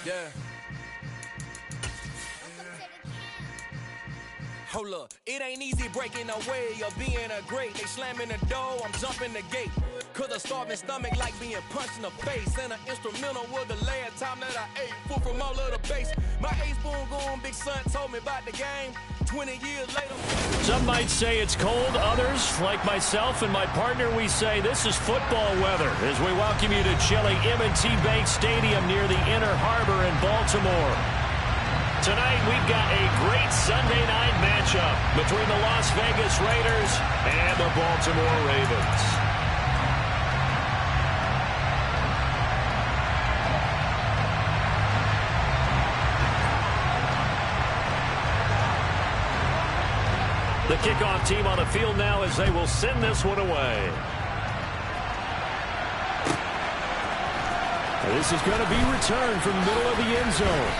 Yeah. Hold up, it ain't easy breaking away or being a great. They slamming the door, I'm jumping the gate. Cause a starving stomach like being punched in the face. And an instrumental was the last time that I ate food from all of the base. My ace boom going big son told me about the game. 20 years later. Some might say it's cold. Others, like myself and my partner, we say this is football weather as we welcome you to chilly M&T Bank Stadium near the Inner Harbor in Baltimore. Tonight, we've got a great Sunday night matchup between the Las Vegas Raiders and the Baltimore Ravens. The kickoff team on the field now as they will send this one away. This is going to be returned from the middle of the end zone.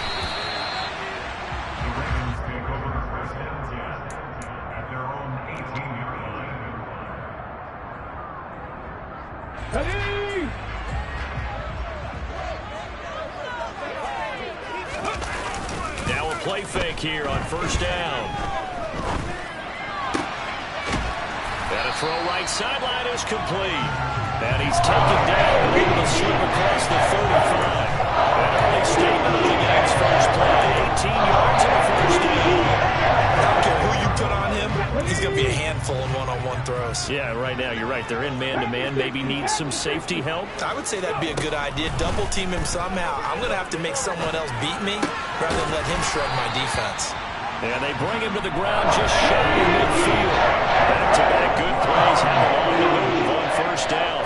Now a play fake here on first down. And a throw right sideline is complete. And he's taken down, able to slip across the 35. An early statement of the game's first play, 18 yards and a first down. I don't care who you put on him, he's going to be a handful in one-on-one throws. Yeah, right now, you're right. They're in man-to-man, maybe need some safety help. I would say that'd be a good idea. Double team him somehow. I'm going to have to make someone else beat me rather than let him shred my defense. And they bring him to the ground just shy of midfield. Back-to-back good plays have him on the move on first down.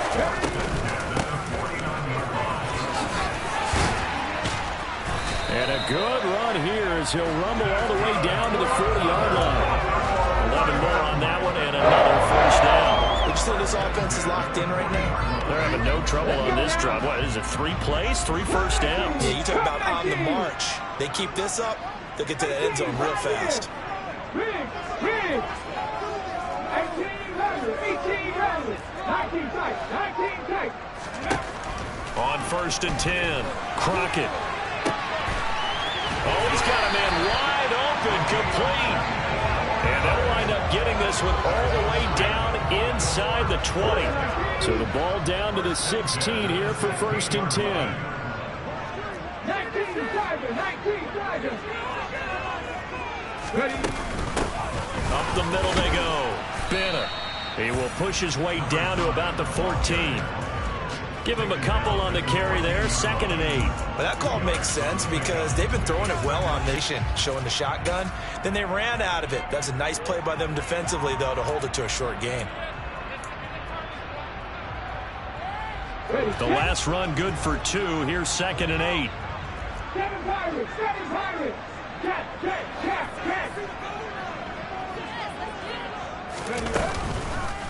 And a good run here as he'll rumble all the way down to the 40-yard line. 11 more on that one and another first down. Would you say this offense is locked in right now? They're having no trouble on this drive. What is it, 3 plays, 3 first downs? Yeah, you talk about on the march. They keep this up, they'll get to that end zone real fast. 18 runners, 19 tight. On first and 10, Crockett. Oh, he's got a man wide open, complete. And they'll wind up getting this one all the way down inside the 20. So the ball down to the 16 here for first and 10. 19 Tigers. Ready? Up the middle they go. Benner. He will push his way down to about the 14. Give him a couple on the carry there. Second and 8. Well, that call makes sense because they've been throwing it well on nation, showing the shotgun. Then they ran out of it. That's a nice play by them defensively, though, to hold it to a short gain. The last run good for 2. Here's second and 8. 7 Pirates.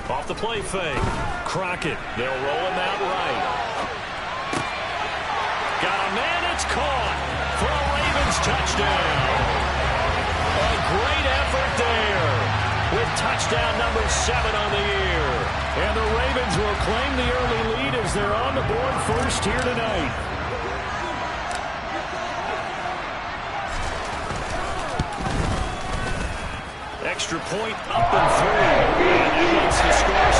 Off the play fake. Crockett. They'll roll him out right. Got a man. It's caught for a Ravens touchdown. A great effort there with touchdown number 7 on the year. And the Ravens will claim the early lead as they're on the board first here tonight. Extra point up and through. And that makes the score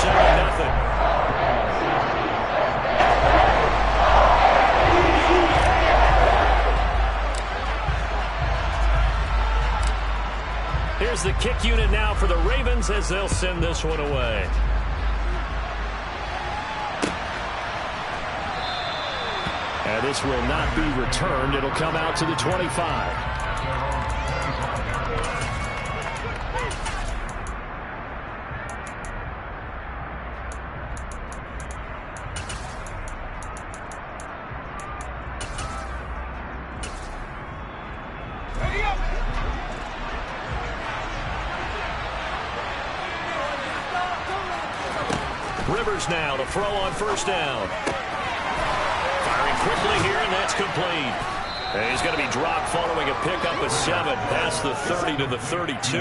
7-0. Here's the kick unit now for the Ravens as they'll send this one away. And this will not be returned. It'll come out to the 25. Rivers now to throw on first down. Firing quickly here, and that's complete. And he's going to be dropped following a pickup of 7 past the 30 to the 32.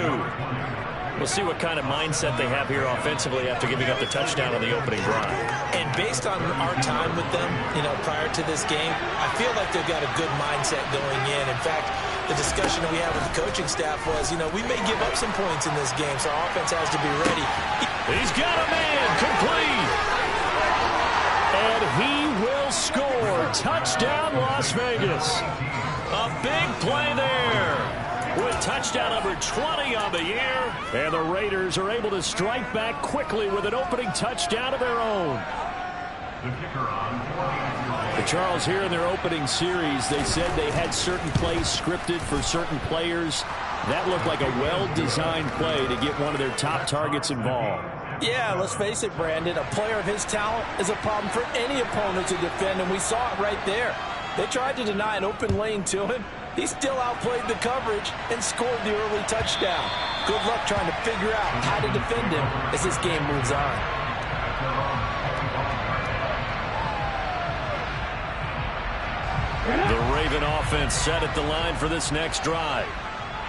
We'll see what kind of mindset they have here offensively after giving up the touchdown on the opening drive. And based on our time with them, prior to this game, I feel like they've got a good mindset going in. In fact, the discussion that we had with the coaching staff was, we may give up some points in this game, so our offense has to be ready. He's got a man, complete. And he will score. Touchdown, Las Vegas. A big play there. With touchdown number 20 on the year. And the Raiders are able to strike back quickly with an opening touchdown of their own. The Charles, here in their opening series, they said they had certain plays scripted for certain players. That looked like a well-designed play to get one of their top targets involved. Yeah, let's face it, Brandon. A player of his talent is a problem for any opponent to defend, and we saw it right there. They tried to deny an open lane to him. He still outplayed the coverage and scored the early touchdown. Good luck trying to figure out how to defend him as this game moves on. The Raven offense set at the line for this next drive.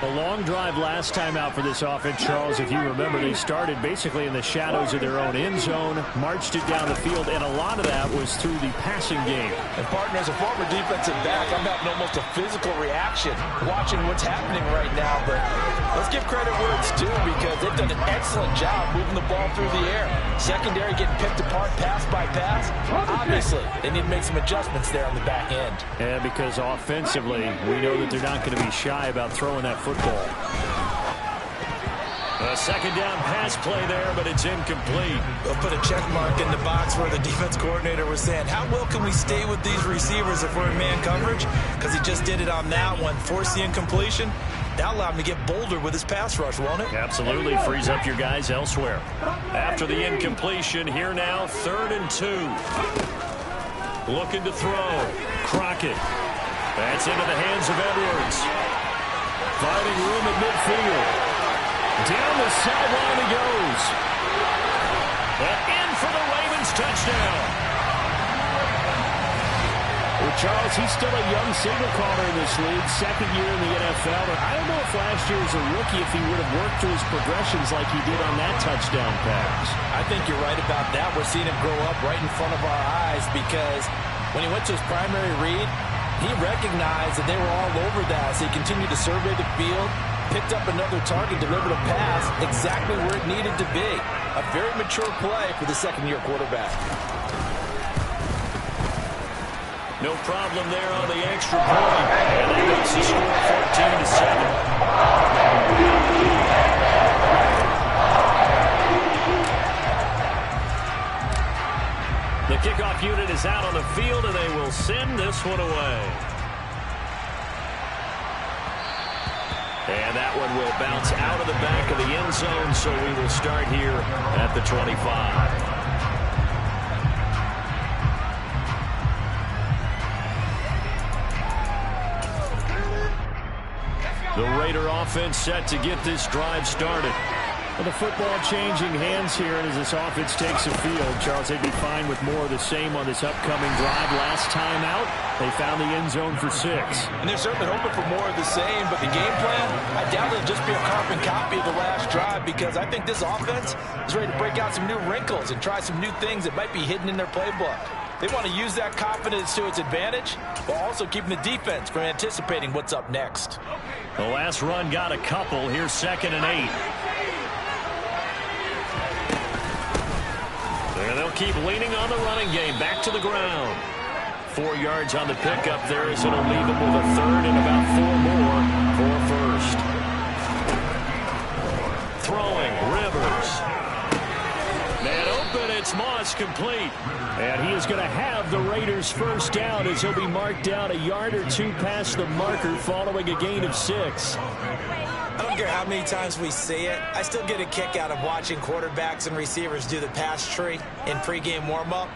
A long drive last time out for this offense, Charles. If you remember, they started basically in the shadows of their own end zone, marched it down the field, and a lot of that was through the passing game. And, partner, as a former defensive back, I'm having almost a physical reaction watching what's happening right now. But let's give credit where it's due, because they've done an excellent job moving the ball through the air. Secondary getting picked apart pass by pass. Obviously, they need to make some adjustments there on the back end. Yeah, because offensively, we know that they're not going to be shy about throwing that football. A second down pass play there, but it's incomplete. We'll put a check mark in the box where the defense coordinator was saying, how well can we stay with these receivers if we're in man coverage? Because he just did it on that one, forced the incompletion. That allowed him to get bolder with his pass rush, won't it? Absolutely, frees up your guys elsewhere. After the incompletion, here now, 3rd and 2. Looking to throw. Crockett. That's into the hands of Edwards. Finding room at midfield. Down the sideline he goes. And in for the Ravens touchdown. Well, Charles, he's still a young signal caller in this league, second year in the NFL. But I don't know if last year as a rookie, if he would have worked through his progressions like he did on that touchdown pass. I think you're right about that. We're seeing him grow up right in front of our eyes, because when he went to his primary read, he recognized that they were all over that, so he continued to survey the field, picked up another target, delivered a pass exactly where it needed to be. A very mature play for the second-year quarterback. No problem there on the extra point. And that makes the score 14-7. The kickoff unit is out on the field, and they will send this one away. And that one will bounce out of the back of the end zone, so we will start here at the 25. The Raider offense set to get this drive started. Well, the football changing hands here, and as this offense takes the field, Charles, they'd be fine with more of the same on this upcoming drive. Last time out, they found the end zone for 6. And they're certainly hoping for more of the same, but the game plan, I doubt it'll just be a carbon copy of the last drive, because I think this offense is ready to break out some new wrinkles and try some new things that might be hidden in their playbook. They want to use that confidence to its advantage, while also keeping the defense from anticipating what's up next. The last run got a couple. Here's 2nd and 8. And they'll keep leaning on the running game. Back to the ground. 4 yards on the pickup there, as it'll leave them with a 3rd and about 4 more for 1st. Throwing, Rivers. Man open, it's Moss, complete. And he is going to have the Raiders' first down, as he'll be marked down a yard or 2 past the marker following a gain of 6. I don't care how many times we see it. I still get a kick out of watching quarterbacks and receivers do the pass tree in pregame warm-up.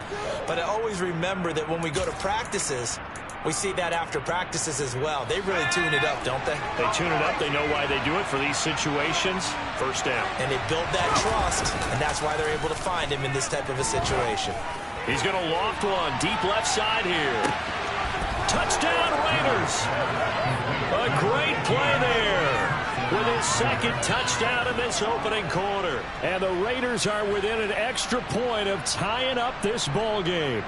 But I always remember that when we go to practices, we see that after practices as well. They really tune it up, don't they? They tune it up. They know why they do it for these situations. First down. And they build that trust, and that's why they're able to find him in this type of a situation. He's going to loft one deep left side here. Touchdown, Raiders. A great play there. with his second touchdown in this opening quarter. And the Raiders are within an extra point of tying up this ball game.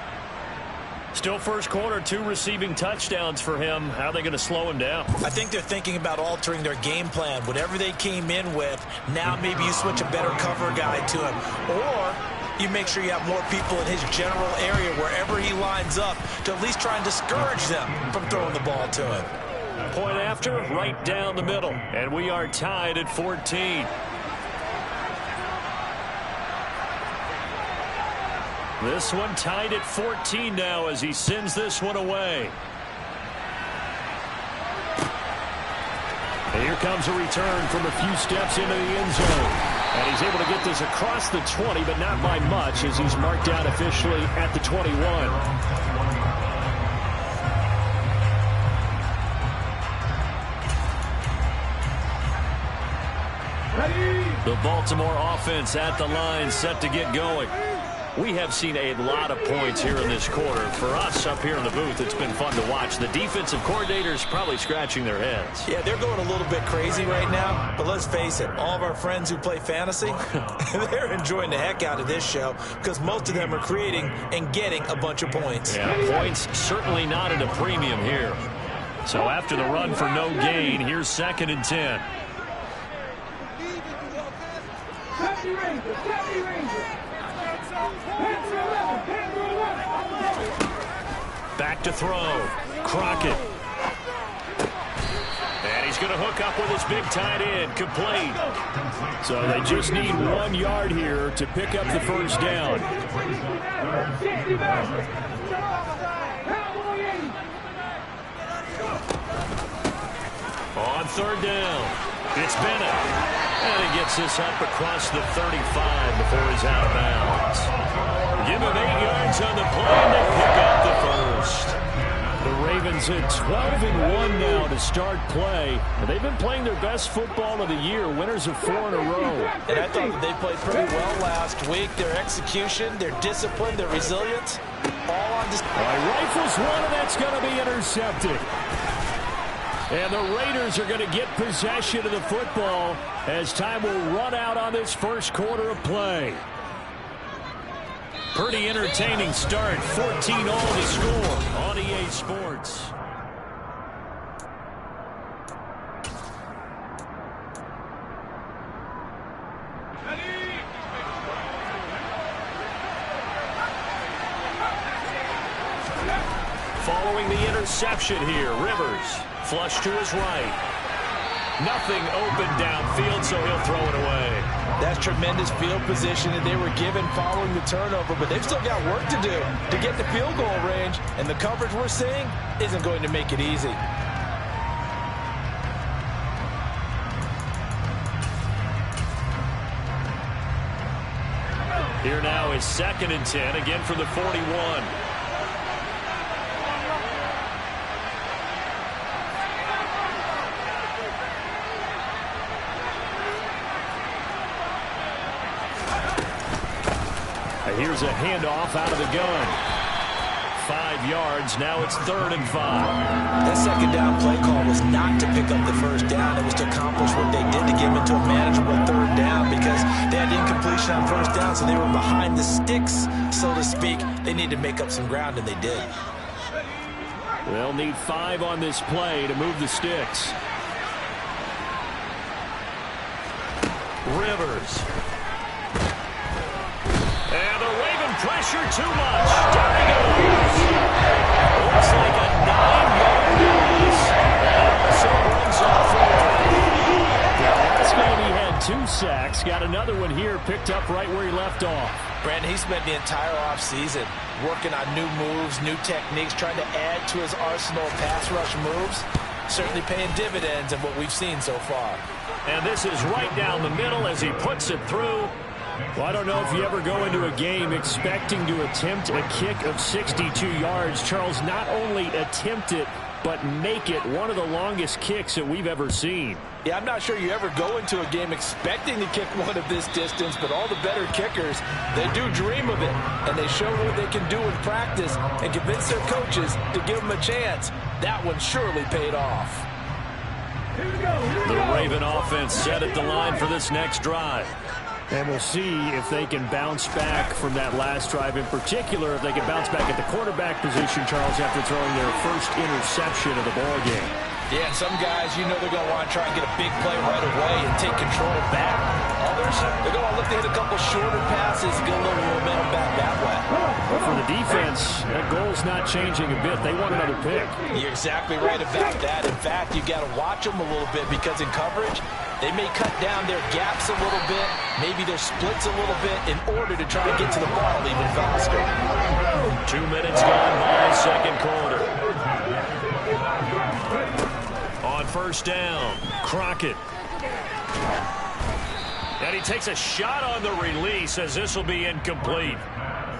Still first quarter, 2 receiving touchdowns for him. How are they going to slow him down? I think they're thinking about altering their game plan. Whatever they came in with, now maybe you switch a better cover guy to him. Or you make sure you have more people in his general area wherever he lines up to at least try and discourage them from throwing the ball to him. Point after, right down the middle. And we are tied at 14. This one tied at 14 now as he sends this one away. And here comes a return from a few steps into the end zone. And he's able to get this across the 20, but not by much as he's marked down officially at the 21. The Baltimore offense at the line, set to get going. We have seen a lot of points here in this quarter. For us up here in the booth, it's been fun to watch. The defensive coordinators probably scratching their heads. Yeah, they're going a little bit crazy right now. But let's face it, all of our friends who play fantasy, they're enjoying the heck out of this show because most of them are creating and getting a bunch of points. Yeah, points certainly not at a premium here. So after the run for no gain, here's 2nd and 10. Back to throw. Crockett. And he's going to hook up with his big tight end. Complete. So they just need 1 yard here to pick up the first down. On 3rd down, it's Bennett. And he gets this up across the 35 before he's out of bounds. Give him 8 yards on the play, and they pick up the first. The Ravens at 12-1 now to start play. And they've been playing their best football of the year, winners of 4 in a row. And I thought that they played pretty well last week. Their execution, their discipline, their resilience, all on display. Rifles one, and that's going to be intercepted. And the Raiders are going to get possession of the football as time will run out on this first quarter of play. Pretty entertaining start. 14 all to score on EA Sports. Following the interception here, Rivers. Flush to his right. Nothing open downfield, so he'll throw it away. That's tremendous field position that they were given following the turnover, but they've still got work to do to get the field goal range, and the coverage we're seeing isn't going to make it easy. Here now is 2nd and 10, again from the 41. Here's a handoff out of the gun. 5 yards. Now it's 3rd and 5. That 2nd down play call was not to pick up the first down. It was to accomplish what they did to get them into a manageable 3rd down because they had incompletion on first down, so they were behind the sticks, so to speak. They needed to make up some ground, and they did. They'll need 5 on this play to move the sticks. Rivers. And the Raven pressure too much. Down he goes. Looks like a 9-yard loss. And also runs off last game he had 2 sacks. Got another one here picked up right where he left off. Brandon, he spent the entire offseason working on new moves, new techniques, trying to add to his arsenal of pass rush moves. Certainly paying dividends of what we've seen so far. And this is right down the middle as he puts it through. Well, I don't know if you ever go into a game expecting to attempt a kick of 62 yards. Charles, not only attempt it, but make it one of the longest kicks that we've ever seen. Yeah, I'm not sure you ever go into a game expecting to kick one of this distance, but all the better kickers, they do dream of it, and they show what they can do in practice and convince their coaches to give them a chance. That one surely paid off. The Raven offense set at the line for this next drive. And we'll see if they can bounce back from that last drive. In particular, if they can bounce back at the quarterback position, Charles, after throwing their first interception of the ball game. Yeah, some guys, you know they're going to want to try and get a big play right away and take control back. Others, they're going to look to hit a couple shorter passes, get a little momentum back that way. But for the defense, that goal's not changing a bit. They want another pick. You're exactly right about that. In fact, you got to watch them a little bit because in coverage, they may cut down their gaps a little bit, maybe their splits a little bit in order to try to get to the ball even faster. 2 minutes gone by second quarter. On first down, Crockett. And he takes a shot on the release as this will be incomplete.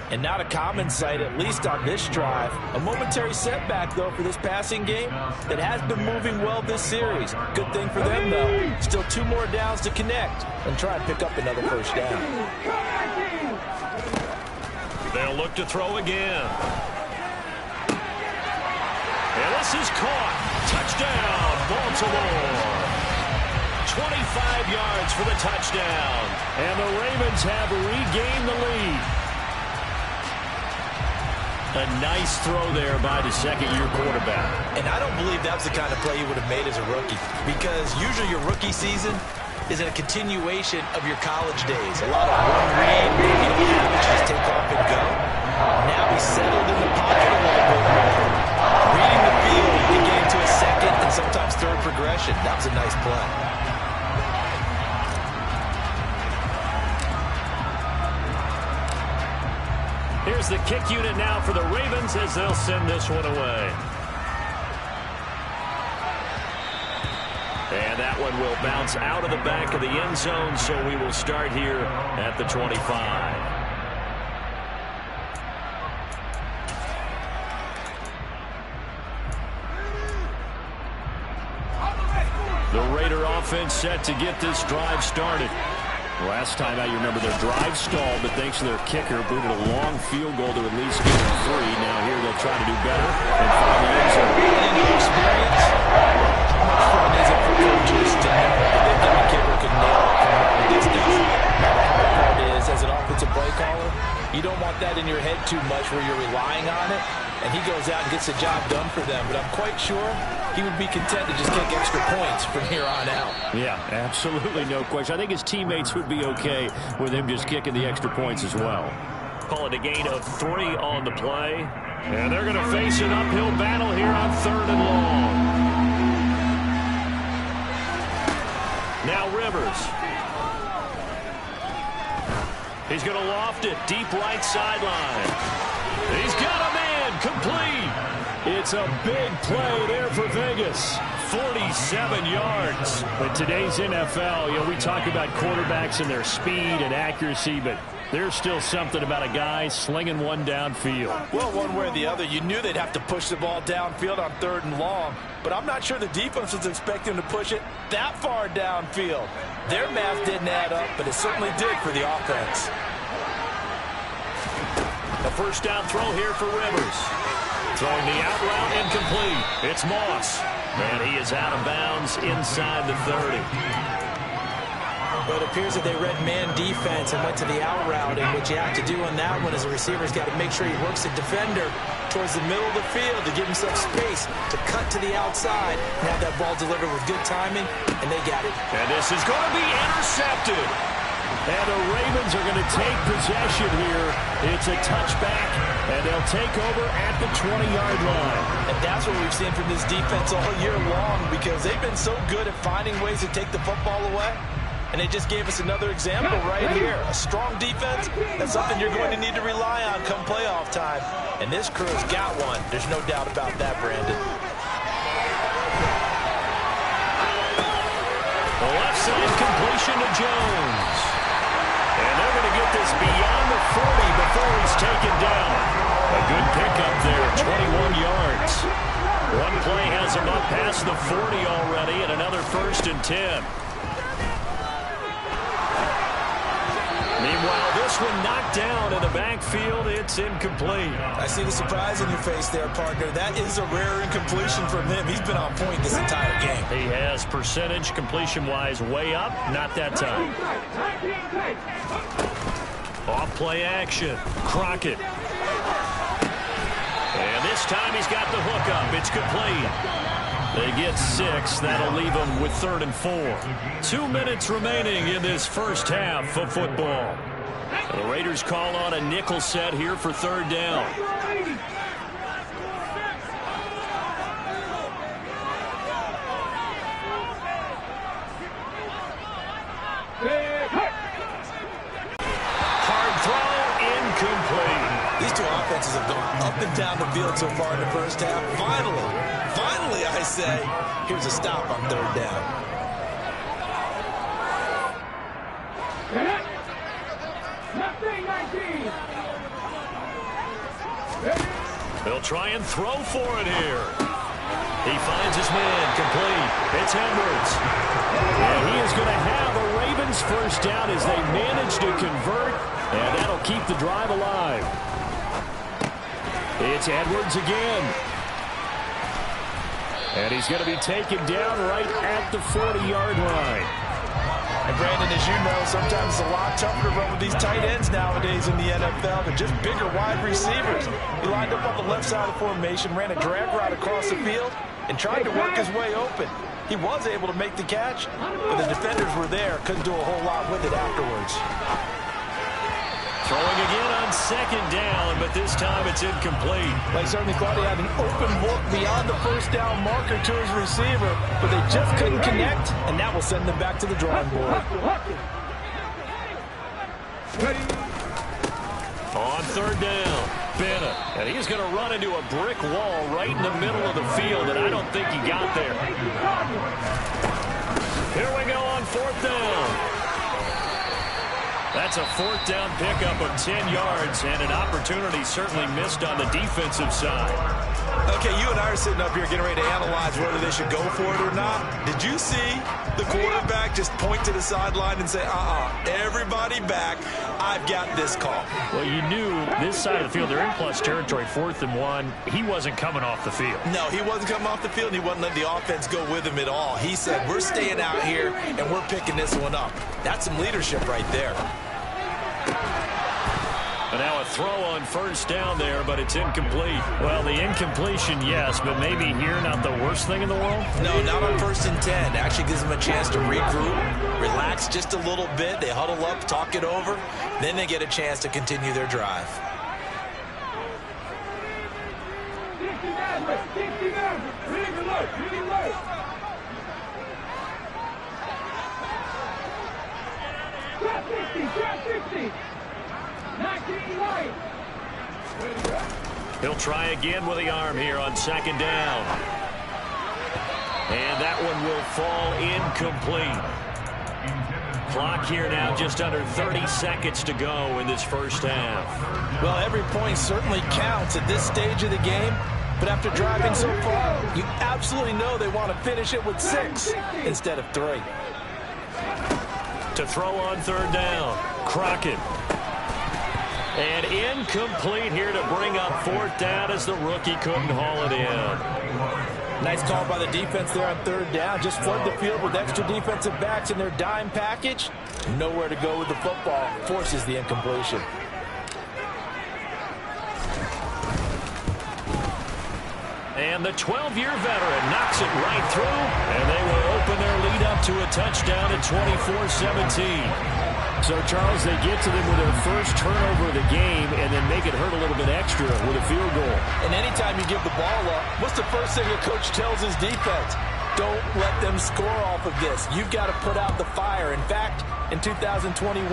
And not a common sight, at least on this drive. A momentary setback, though, for this passing game that has been moving well this series. Good thing for them, though. Still 2 more downs to connect and try and pick up another first down. They'll look to throw again. And this is caught. Touchdown, Baltimore. 25 yards for the touchdown. And the Ravens have regained the lead. A nice throw there by the second-year quarterback. And I don't believe that was the kind of play he would have made as a rookie, because usually your rookie season is a continuation of your college days. A lot of one read, maybe you don't have it, just take off and go. Now he's settled in the pocket a little bit more. Reading the field and getting to a second and sometimes third progression. That was a nice play. Here's the kick unit now for the Ravens as they'll send this one away. And that one will bounce out of the back of the end zone, so we will start here at the 25. The Raider offense set to get this drive started. Last time out, you remember their drive stalled, but thanks to their kicker, booted a long field goal to at least get them 3. Now here they'll try to do better and find the end zone. In your experience, how much fun is it for coaches to know that they've got a kicker who can nail it from a distance? Now the hard part is, as an offensive play caller, you don't want that in your head too much where you're relying on it, and he goes out and gets the job done for them. But I'm quite sure he would be content to just kick extra points from here on out. Yeah, absolutely no question. I think his teammates would be okay with him just kicking the extra points as well. Call it a gain of 3 on the play. And they're going to face an uphill battle here on 3rd and long. Now Rivers. He's going to loft it deep right sideline. He's got a man complete. It's a big play there for Vegas. 47 yards. In today's NFL, we talk about quarterbacks and their speed and accuracy, but there's still something about a guy slinging one downfield. Well, one way or the other, you knew they'd have to push the ball downfield on 3rd and long, but I'm not sure the defense was expecting to push it that far downfield. Their math didn't add up, but it certainly did for the offense. A first down throw here for Rivers. Throwing the out route incomplete. It's Moss. And he is out of bounds inside the 30. Well, it appears that they read man defense and went to the out route. And what you have to do on that one is a receiver's got to make sure he works the defender towards the middle of the field to give himself space to cut to the outside and have that ball delivered with good timing. And they got it. And this is going to be intercepted. And the Ravens are going to take possession here. It's a touchback, and they'll take over at the 20-yard line. And that's what we've seen from this defense all year long, because they've been so good at finding ways to take the football away. And they just gave us another example right here. A strong defense, that's something you're going to need to rely on come playoff time. And this crew's got one. There's no doubt about that, Brandon. The left side completion to Jones. And they're going to get this beyond the 40 before he's taken down. A good pickup there, 21 yards. One play has him up past the 40 already, and another 1st and 10. Meanwhile, this this one knocked down in the backfield. It's incomplete. I see the surprise in your face there, partner. That is a rare incompletion from him. He's been on point this entire game. He has percentage completion-wise way up. Not that time. Off play action. Crockett. And this time he's got the hook up. It's complete. They get 6. That'll leave them with 3rd and 4. 2 minutes remaining in this first half of football. The Raiders call on a nickel set here for 3rd down. Hard throw, incomplete. These two offenses have gone up and down the field so far in the first half. Finally, I say, here's a stop on 3rd down. They'll try and throw for it here. He finds his man, complete. It's Edwards. And he is going to have a Ravens first down as they manage to convert, and that'll keep the drive alive. It's Edwards again. And he's going to be taken down right at the 40-yard line. And Brandon, as you know, sometimes it's a lot tougher to run with these tight ends nowadays in the NFL. They're just bigger wide receivers. He lined up on the left side of the formation, ran a drag route across the field, and tried to work his way open. He was able to make the catch, but the defenders were there. Couldn't do a whole lot with it afterwards. Throwing again on 2nd down, but this time it's incomplete. They certainly thought he had an open look beyond the first down marker to his receiver, but they just couldn't connect, and that will send them back to the drawing board. On 3rd down, Bennett. And he's going to run into a brick wall right in the middle of the field, and I don't think he got there. Here we go on 4th down. That's a 4th down pickup of 10 yards, and an opportunity certainly missed on the defensive side. Okay, you and I are sitting up here getting ready to analyze whether they should go for it or not. Did you see the quarterback just point to the sideline and say, everybody back, I've got this call? Well, you knew this side of the field, they're in plus territory, 4th and 1. He wasn't coming off the field. No, he wasn't coming off the field, and he wasn't letting the offense go with him at all. He said, we're staying out here, and we're picking this one up. That's some leadership right there. And now a throw on 1st down there, but it's incomplete. Well, the incompletion, yes, but maybe here not the worst thing in the world? No, not on 1st and 10. Actually gives them a chance to regroup, relax just a little bit. They huddle up, talk it over. Then they get a chance to continue their drive. He'll try again with the arm here on 2nd down. And that one will fall incomplete. Clock here now just under 30 seconds to go in this first half. Well, every point certainly counts at this stage of the game. But after driving so far, you absolutely know they want to finish it with 6 instead of 3. To throw on 3rd down, Crockett. And incomplete here to bring up 4th down as the rookie couldn't haul it in. Nice call by the defense there on 3rd down. Just flood the field with extra defensive backs in their dime package. Nowhere to go with the football. Forces the incompletion. And the 12-year veteran knocks it right through, and they will open their lead up to a touchdown at 24-17. So, Charles, they get to them with their first turnover of the game and then make it hurt a little bit extra with a field goal. And anytime you give the ball up, what's the first thing a coach tells his defense? Don't let them score off of this. You've got to put out the fire. In fact, in 2021,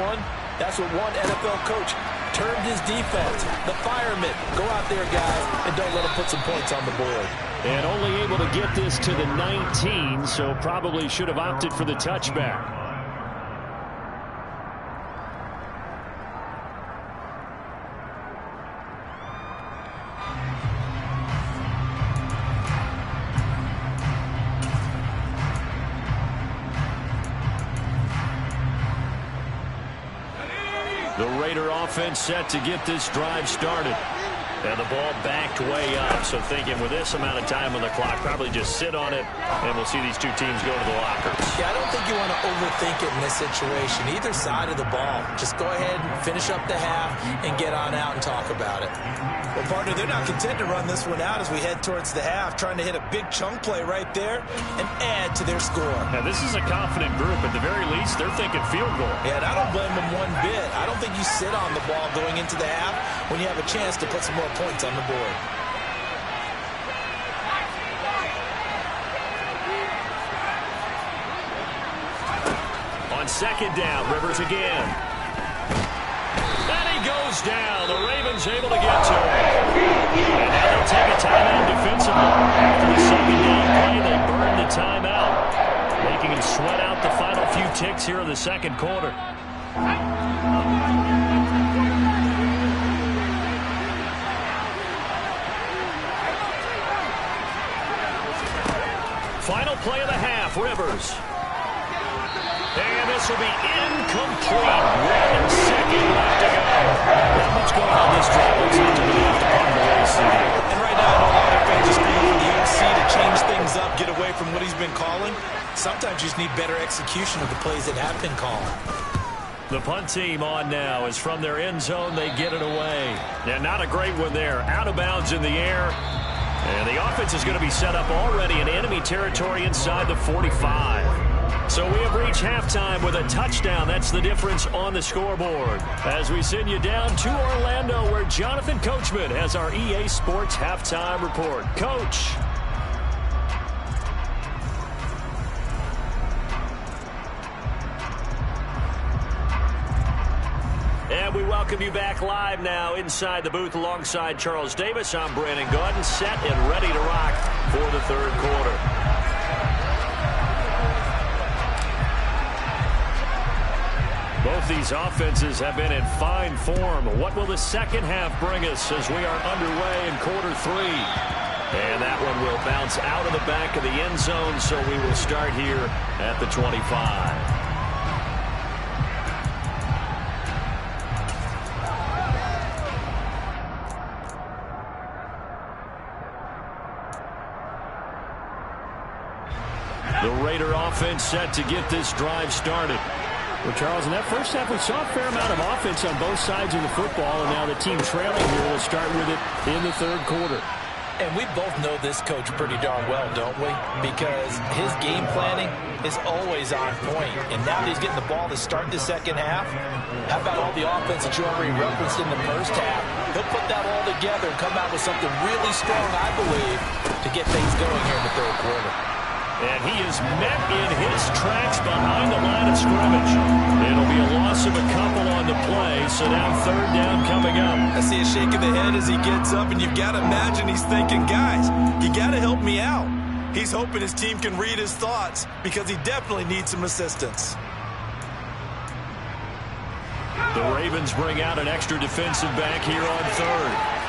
that's what one NFL coach termed his defense, the firemen. Go out there, guys, and don't let them put some points on the board. And only able to get this to the 19, so probably should have opted for the touchback. The Raider offense set to get this drive started. And the ball backed way up, so thinking with this amount of time on the clock, probably just sit on it, and we'll see these two teams go to the lockers. Yeah, I don't think you want to overthink it in this situation. Either side of the ball. Just go ahead and finish up the half and get on out and talk about it. Well, partner, they're not content to run this one out as we head towards the half, trying to hit a big chunk play right there and add to their score. Now, this is a confident group. At the very least, they're thinking field goal. Yeah, and I don't blame them one bit. I don't think you sit on the ball going into the half when you have a chance to put some more points on the board. On second down, Rivers again. And he goes down. The Ravens able to get to him. And now they'll take a timeout defensively. After the second down play, they burn the timeout, making him sweat out the final few ticks here in the second quarter. Final play of the half, Rivers. And this will be incomplete. 1 second left to go. Not much going on this drive. Looks like they're going to have to punt the race here. And right now, I know a lot of fans are screaming for the OC to change things up, get away from what he's been calling. Sometimes you just need better execution of the plays that have been called. The punt team on now is from their end zone. They get it away. Yeah, not a great one there. Out of bounds in the air. And the offense is going to be set up already in enemy territory inside the 45. So we have reached halftime with a touchdown. That's the difference on the scoreboard. As we send you down to Orlando, where Jonathan Coachman has our EA Sports halftime report. Coach. And we welcome you back live now inside the booth alongside Charles Davis. I'm Brandon Gaudin, set and ready to rock for the third quarter. Both these offenses have been in fine form. What will the second half bring us as we are underway in quarter three? And that one will bounce out of the back of the end zone, so we will start here at the 25. The Raider offense set to get this drive started. Well, Charles, in that first half, we saw a fair amount of offense on both sides of the football, and now the team trailing here will start with it in the third quarter. And we both know this coach pretty darn well, don't we? Because his game planning is always on point. And now that he's getting the ball to start the second half, how about all the offense that you already referenced in the first half? He'll put that all together and come out with something really strong, I believe, to get things going here in the third quarter. And he is met in his tracks behind the line of scrimmage. It'll be a loss of a couple on the play, so now third down coming up. I see a shake of the head as he gets up, and you've got to imagine he's thinking, guys, you got to help me out. He's hoping his team can read his thoughts because he definitely needs some assistance. The Ravens bring out an extra defensive back here on third.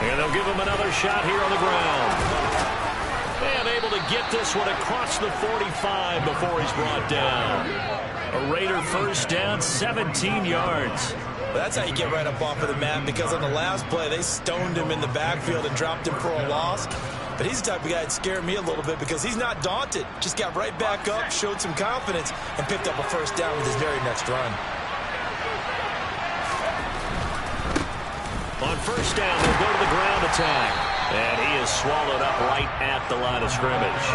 And they'll give him another shot here on the ground. And able to get this one across the 45 before he's brought down. A Raider first down, 17 yards. Well, that's how you get right up off of the mat, because on the last play, they stoned him in the backfield and dropped him for a loss. But he's the type of guy that scared me a little bit because he's not daunted. Just got right back up, showed some confidence, and picked up a first down with his very next run. On first down, they'll go to the ground attack. And he is swallowed up right at the line of scrimmage.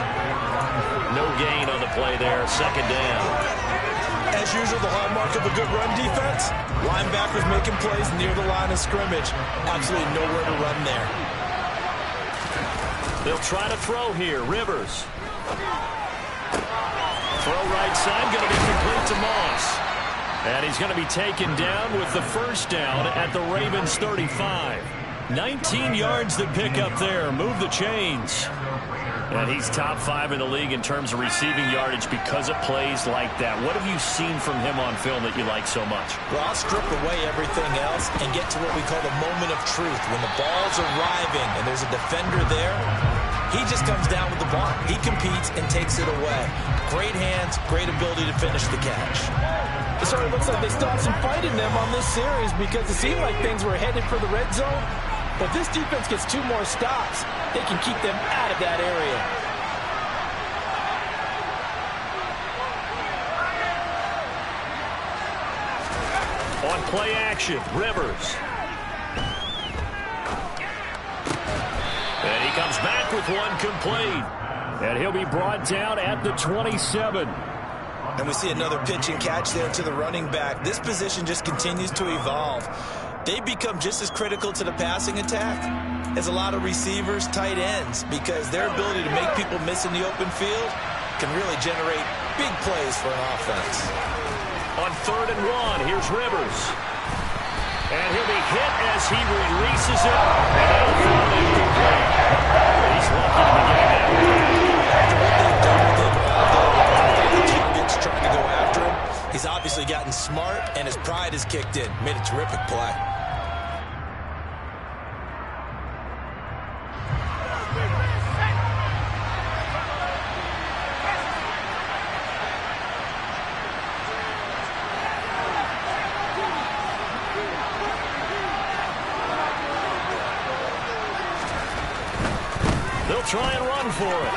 No gain on the play there. Second down. As usual, the hallmark of a good run defense, linebackers making plays near the line of scrimmage. Absolutely nowhere to run there. They'll try to throw here. Rivers. Throw right side, going to be complete to Moss. And he's going to be taken down with the first down at the Ravens 35. 19 yards to pick up there. Move the chains. And he's top 5 in the league in terms of receiving yardage because of plays like that. What have you seen from him on film that you like so much? Well, I'll strip away everything else and get to what we call the moment of truth. When the ball's arriving and there's a defender there, He just comes down with the ball. He competes and takes it away. Great hands, great ability to finish the catch. It sort of looks like they still have some fight in them on this series because it seemed like things were headed for the red zone. But if this defense gets 2 more stops, they can keep them out of that area. On play action, Rivers. And he comes back with one complete. And he'll be brought down at the 27. And we see another pitch and catch there to the running back. This position just continues to evolve. They become just as critical to the passing attack as a lot of receivers, tight ends, because their ability to make people miss in the open field can really generate big plays for an offense. On 3rd and 1, here's Rivers. And he'll be hit as he releases it. And that'll fall incomplete. He's lucky to be getting that. After what they've done with him, all the targets trying to go after him, he's obviously gotten smart, and his pride has kicked in. Made a terrific play. Try and run for it.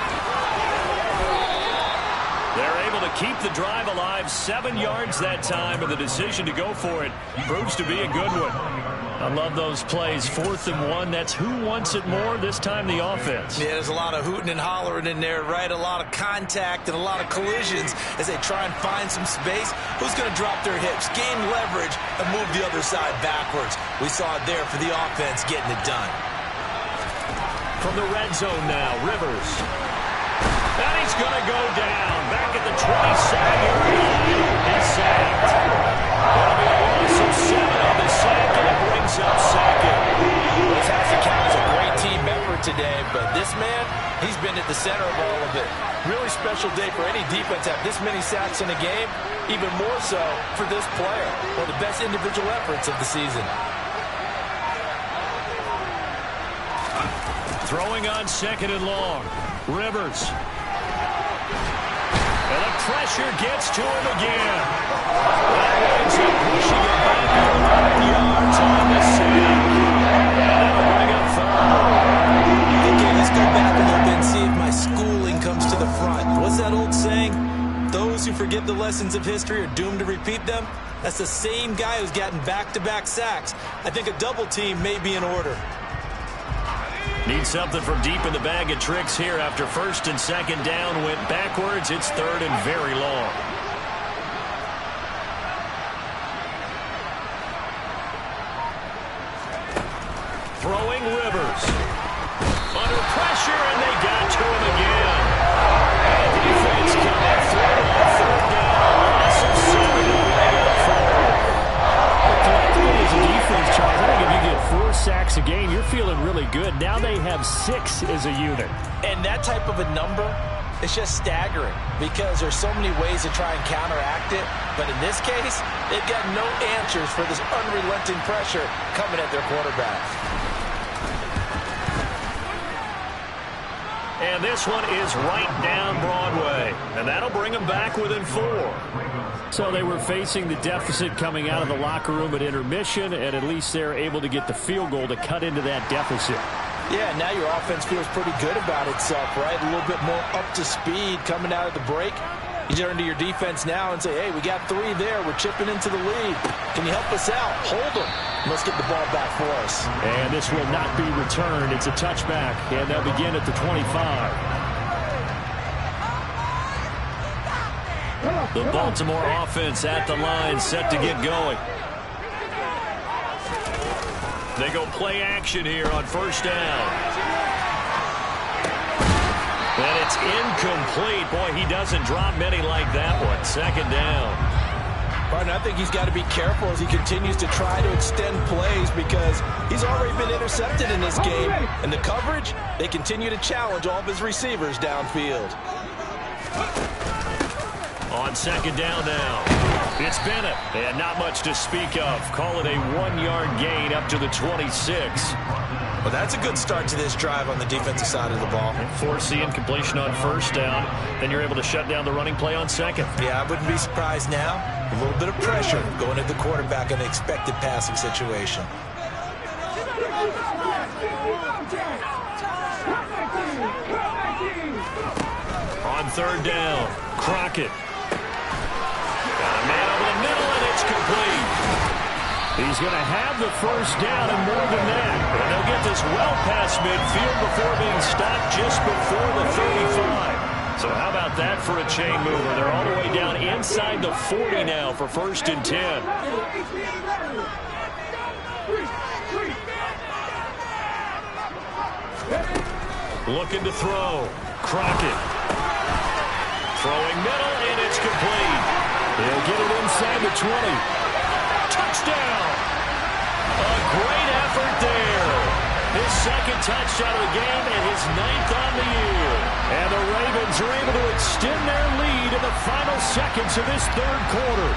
They're able to keep the drive alive. 7 yards that time, and the decision to go for it proves to be a good one. I love those plays. 4th and 1. That's who wants it more. This time the offense. Yeah, there's a lot of hooting and hollering in there, right? A lot of contact and a lot of collisions as they try and find some space. Who's going to drop their hips, gain leverage, and move the other side backwards? We saw it there for the offense getting it done. From the red zone now, Rivers. And he's going to go down. Back at the 27-yard line. He's sacked. That'll be a loss of 7 on the sack, and it brings up 2nd. This has to count as a great team effort today, but this man, he's been at the center of all of it. Really special day for any defense to have this many sacks in a game, even more so for this player. One of the best individual efforts of the season. Throwing on 2nd and long. Rivers. And the pressure gets to him again. That winds up pushing it back 11 yards on the sack. And that'll bring up 3rd. Okay, let's go back a little bit and see if my schooling comes to the front. What's that old saying? Those who forget the lessons of history are doomed to repeat them. That's the same guy who's gotten back-to-back sacks. I think a double team may be in order. Need something from deep in the bag of tricks here after 1st and 2nd down went backwards. It's 3rd and very long. Throwing Rivers. Under pressure, and they got to him again. And defense coming through on 3rd down. Loss of 7 to bring up 4. Collectively as a defense, Charles, I think if you get 4 sacks a game, you're feeling really good. Now they have 6 as a unit. And that type of a number, it's just staggering because there's so many ways to try and counteract it. But in this case, they've got no answers for this unrelenting pressure coming at their quarterback. And this one is right down Broadway. And that'll bring them back within 4. So they were facing the deficit coming out of the locker room at intermission, and at least they're able to get the field goal to cut into that deficit. Yeah, now your offense feels pretty good about itself, right? A little bit more up to speed coming out of the break. You turn to your defense now and say, hey, we got 3 there. We're chipping into the lead. Can you help us out? Hold them. Let's get the ball back for us. And this will not be returned. It's a touchback, and they'll begin at the 25. The Baltimore offense at the line, set to get going. They go play action here on 1st down. And it's incomplete. Boy, he doesn't drop many like that one. 2nd down. Partner, I think he's got to be careful as he continues to try to extend plays because he's already been intercepted in this game. And the coverage, they continue to challenge all of his receivers downfield. On 2nd down now, it's Bennett, and not much to speak of. Call it a 1-yard gain up to the 26. Well, that's a good start to this drive on the defensive side of the ball. Force the incompletion on first down. Then you're able to shut down the running play on second. Yeah, I wouldn't be surprised now. A little bit of pressure going at the quarterback in the expected passing situation. On third down, Crockett. Got a man over the middle, and it's complete. He's going to have the first down and more than that. And they'll get this well past midfield before being stopped just before the 35. So how about that for a chain mover? They're all the way down inside the 40 now for 1st and 10. Looking to throw. Crockett. Throwing middle, and it's complete. They'll get it inside the 20. Touchdown! A great effort there. His second touchdown of the game and his 9th on the year. And the Ravens are able to extend their lead in the final seconds of this 3rd quarter.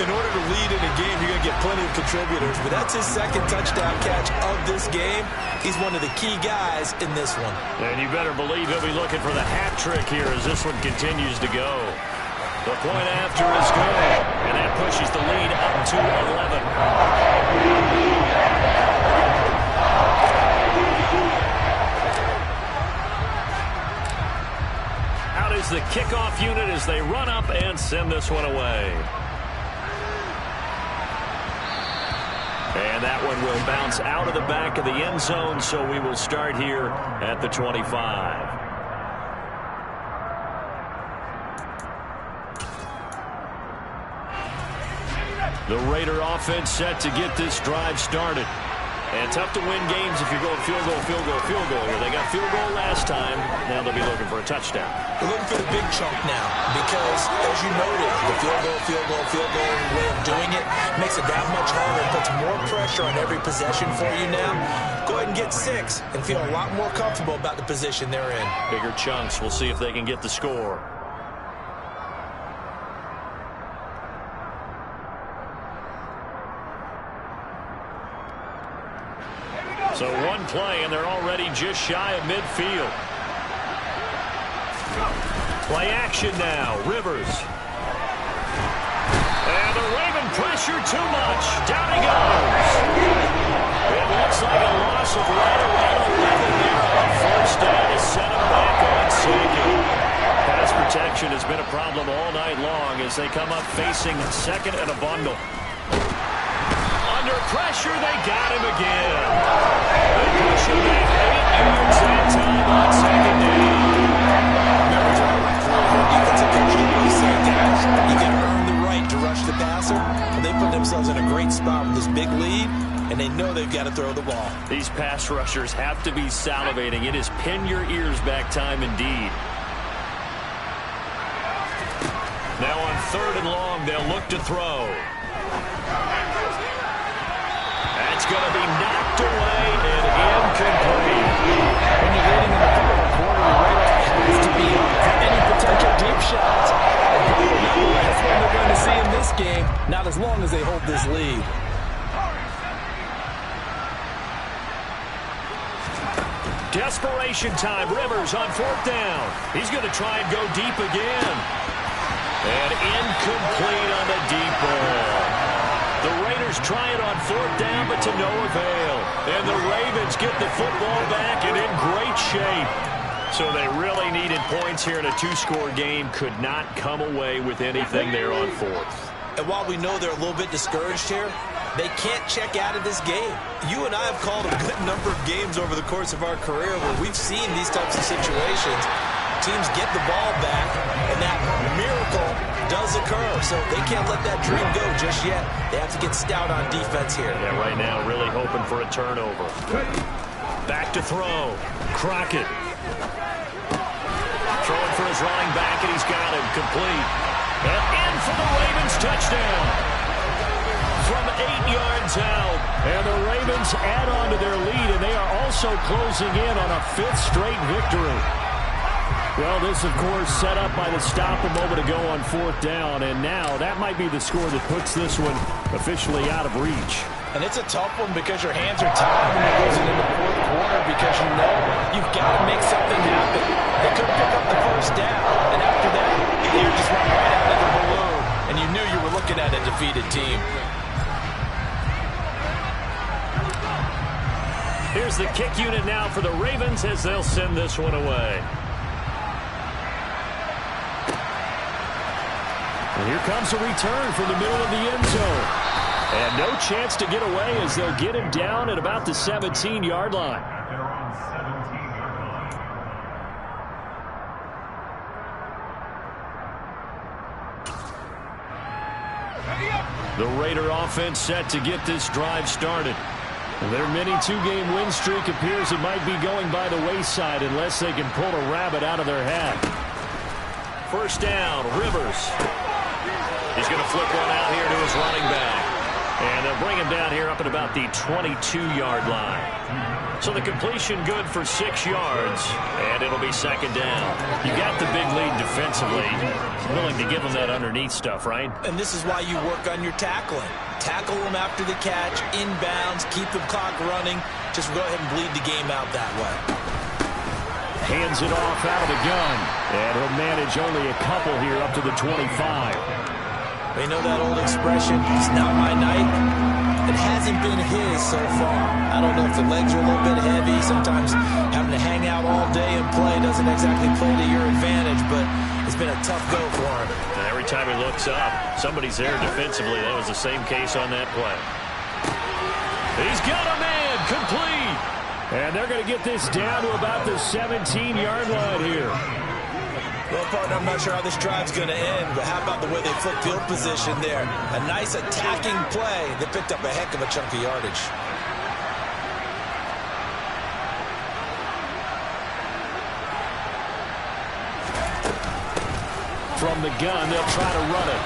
In order to lead in a game, you're going to get plenty of contributors, but that's his 2nd touchdown catch of this game. He's one of the key guys in this one. And you better believe he'll be looking for the hat trick here as this one continues to go. The point after is good, and that pushes the lead up to 11. Out is the kickoff unit as they run up and send this one away. And that one will bounce out of the back of the end zone, so we will start here at the 25. The Raider offense set to get this drive started. And tough to win games if you're going field goal, field goal, field goal here. They got field goal last time. Now they'll be looking for a touchdown. We're looking for the big chunk now because, as you noted, the field goal way of doing it makes it that much harder and puts more pressure on every possession for you now. Go ahead and get 6 and feel a lot more comfortable about the position they're in. Bigger chunks. We'll see if they can get the score. So one play, and they're already just shy of midfield. Play action now. Rivers. And the Raven pressure too much. Down he goes. It looks like a loss of right around 11 there on first down to send him back on second. Pass protection has been a problem all night long as they come up facing 2nd and a bundle. Under pressure, they got him again. They push him back 8 yards that time on 2nd down. Defensive coach always say, guys, you can earn the right to rush the passer. And they put themselves in a great spot with this big lead, and they know they've got to throw the ball. These pass rushers have to be salivating. It is pin your ears back time indeed. Now on 3rd and long, they'll look to throw. That's going to be knocked away and incomplete. When you're leading in the 3rd quarter, the Raiders has to be on for any potential deep shots. And probably not the last one they're going to see in this game, not as long as they hold this lead. Desperation time. Rivers on 4th down. He's going to try and go deep again. And incomplete on the deep ball. The Raiders try it on 4th down, but to no avail. And the Ravens get the football back and in great shape. So they really needed points here in a 2-score game. Could not come away with anything there on 4th. And while we know they're a little bit discouraged here, they can't check out of this game. You and I have called a good number of games over the course of our career where we've seen these types of situations. Teams get the ball back, and that miracle does occur. So they can't let that dream go just yet. They have to get stout on defense here. Yeah, right now really hoping for a turnover. Back to throw. Crockett. Throwing for his running back, and he's got him complete. And in for the Ravens touchdown. From 8 yards out. And the Ravens add on to their lead, and they are also closing in on a 5th straight victory. Well, this, of course, set up by the stop a moment ago on 4th down, and now that might be the score that puts this one officially out of reach. And it's a tough one because your hands are tied when you're losing in the fourth quarter because you know you've got to make something happen. They couldn't pick up the first down, and after that, the air just went right out of the balloon, and you knew you were looking at a defeated team. Here's the kick unit now for the Ravens as they'll send this one away. And here comes a return from the middle of the end zone. And no chance to get away as they'll get him down at about the 17-yard line. The Raider offense set to get this drive started. Their mini two-game win streak appears it might be going by the wayside unless they can pull a rabbit out of their hat. First down, Rivers. He's going to flip one out here to his running back. And they'll bring him down here up at about the 22-yard line. So the completion good for 6 yards, and it'll be second down. You got the big lead defensively. Willing to give them that underneath stuff, right? And this is why you work on your tackling. Tackle them after the catch, inbounds, keep the clock running. Just go ahead and bleed the game out that way. Hands it off out of the gun, and he'll manage only a couple here up to the 25. They know that old expression, it's not my night. It hasn't been his so far. I don't know if the legs are a little bit heavy. Sometimes having to hang out all day and play doesn't exactly play to your advantage, but it's been a tough go for him. And every time he looks up, somebody's there defensively. That was the same case on that play. He's got a man, complete. And they're going to get this down to about the 17-yard line here. Well, partner, I'm not sure how this drive's going to end, but how about the way they flip field position there? A nice attacking play that picked up a heck of a chunk of yardage. From the gun, they'll try to run it.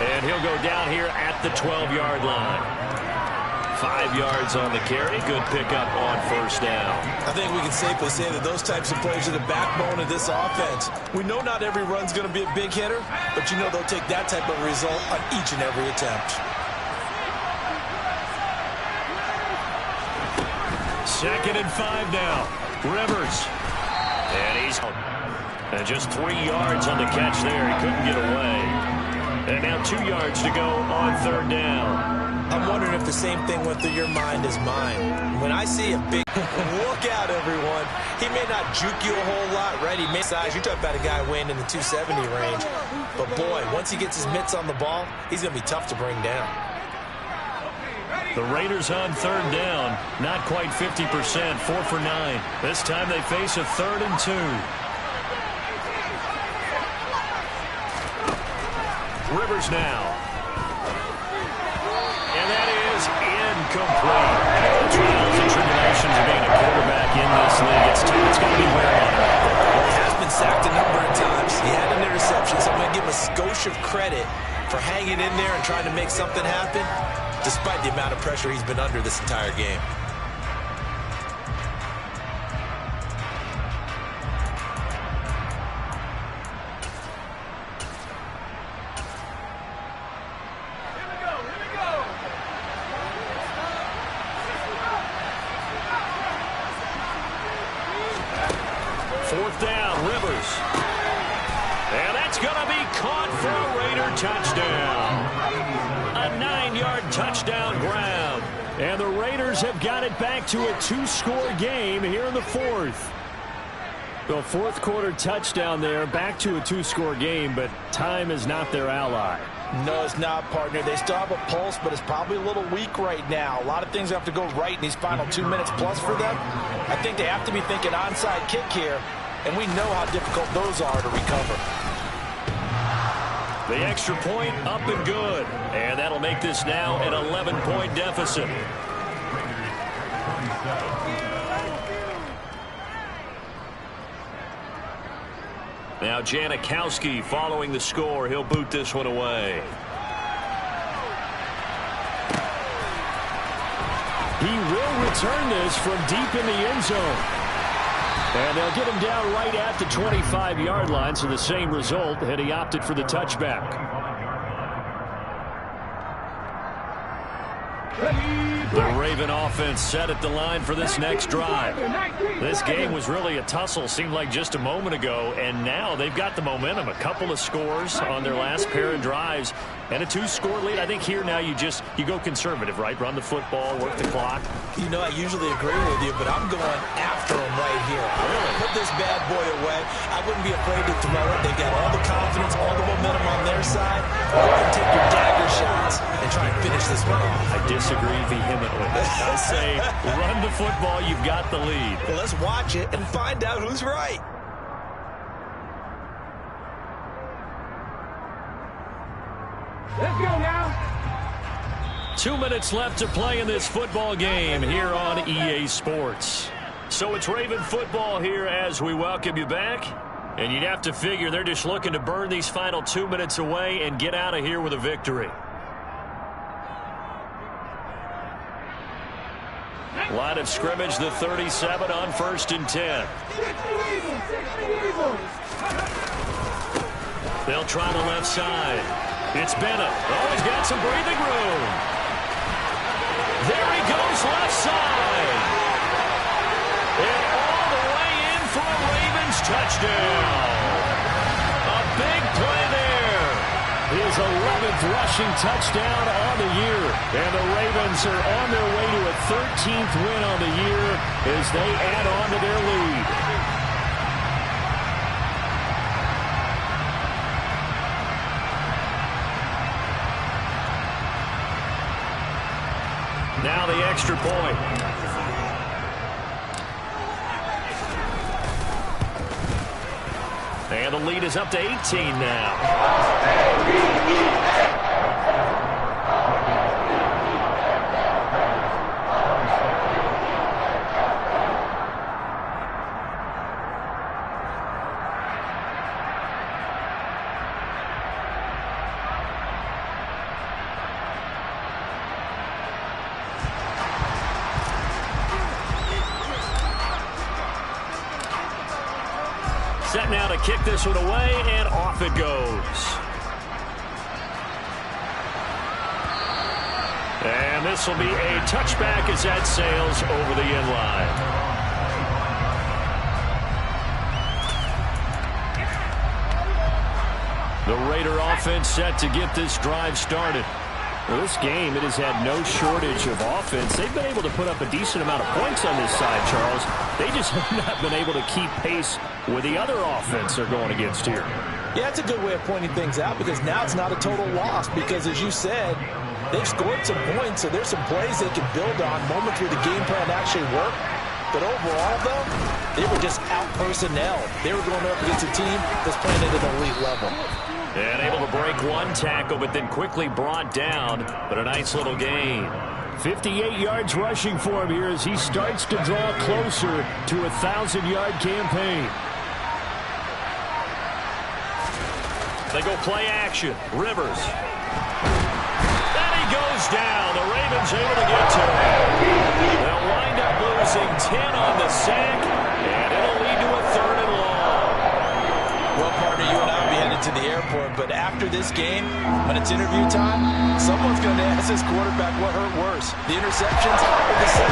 And he'll go down here at the 12-yard line. 5 yards on the carry. Good pickup on first down. I think we can safely say that those types of plays are the backbone of this offense. We know not every run's going to be a big hitter, but you know they'll take that type of result on each and every attempt. Second and 5 now. Rivers. And he's out. And just 3 yards on the catch there. He couldn't get away. And now 2 yards to go on third down. I'm wondering if the same thing went through your mind as mine. When I see a big look out, everyone, he may not juke you a whole lot, right? He may size. You're talking about a guy weighing in the 270 range. But, boy, once he gets his mitts on the ball, he's going to be tough to bring down. The Raiders on third down. Not quite 50%, 4 for 9. This time they face a 3rd and 2. Rivers now. And that is incomplete. The trials and tribulations of being a quarterback in this league. It's got to be wearing on him. Well, he has been sacked a number of times. He had an interception, so I'm going to give him a skosh of credit for hanging in there and trying to make something happen, despite the amount of pressure he's been under this entire game. Fourth down, Rivers. And that's going to be caught for a Raider touchdown. A 9-yard touchdown grab. And the Raiders have got it back to a 2-score game here in the fourth. The fourth quarter touchdown there, back to a 2-score game, but time is not their ally. No, it's not, partner. They still have a pulse, but it's probably a little weak right now. A lot of things have to go right in these final 2 minutes plus for them. I think they have to be thinking onside kick here, and we know how difficult those are to recover. The extra point up and good, and that'll make this now an 11-point deficit. Now Janikowski following the score. He'll boot this one away. He will return this from deep in the end zone. And they'll get him down right at the 25-yard line, so the same result had he opted for the touchback. The Raven offense set at the line for this next drive. This game was really a tussle, seemed like just a moment ago, and now they've got the momentum. A couple of scores on their last pair of drives, and a 2-score lead. I think here now you go conservative, right? Run the football, work the clock. You know, I usually agree with you, but I'm going after him right here. Really? Put this bad boy away. I wouldn't be afraid to throw it. They've got all the confidence, all the momentum on their side. Go ahead and take your dagger shots and try and finish this one off. I disagree vehemently. I say run the football. You've got the lead. Well, let's watch it and find out who's right. Let's go now. 2 minutes left to play in this football game here on EA Sports. So it's Raven football here as we welcome you back. And you'd have to figure they're just looking to burn these final 2 minutes away and get out of here with a victory. Line of scrimmage, the 37 on 1st and 10. They'll try the left side. It's Bennett. Oh, he's got some breathing room. There he goes, left side. And all the way in for a Ravens touchdown. A big play there. His 11th rushing touchdown on the year. And the Ravens are on their way to a 13th win on the year as they add on to their lead. Now the extra point. And the lead is up to 18 now. Set now to kick this one away, and off it goes. And this will be a touchback as that sails over the end line. The Raider offense set to get this drive started. Well, this game, it has had no shortage of offense. They've been able to put up a decent amount of points on this side, Charles. They just have not been able to keep pace with the other offense they're going against here. Yeah, it's a good way of pointing things out because now it's not a total loss because, as you said, they've scored some points, so there's some plays they can build on, moments where the game plan actually worked. But overall, though, they were just out-personnel. They were going up against a team that's playing at an elite level. And able to break one tackle, but then quickly brought down. But a nice little gain. 58 yards rushing for him here as he starts to draw closer to a 1,000-yard campaign. They go play action. Rivers. And he goes down. The Ravens able to get to him. They'll wind up losing 10 on the sack, and it'll lead to a 3rd and long. Well, partner, you and I will be headed to the airport, but after this game, when it's interview time, someone's going to ask this quarterback what hurt worse, the interceptions or the sack.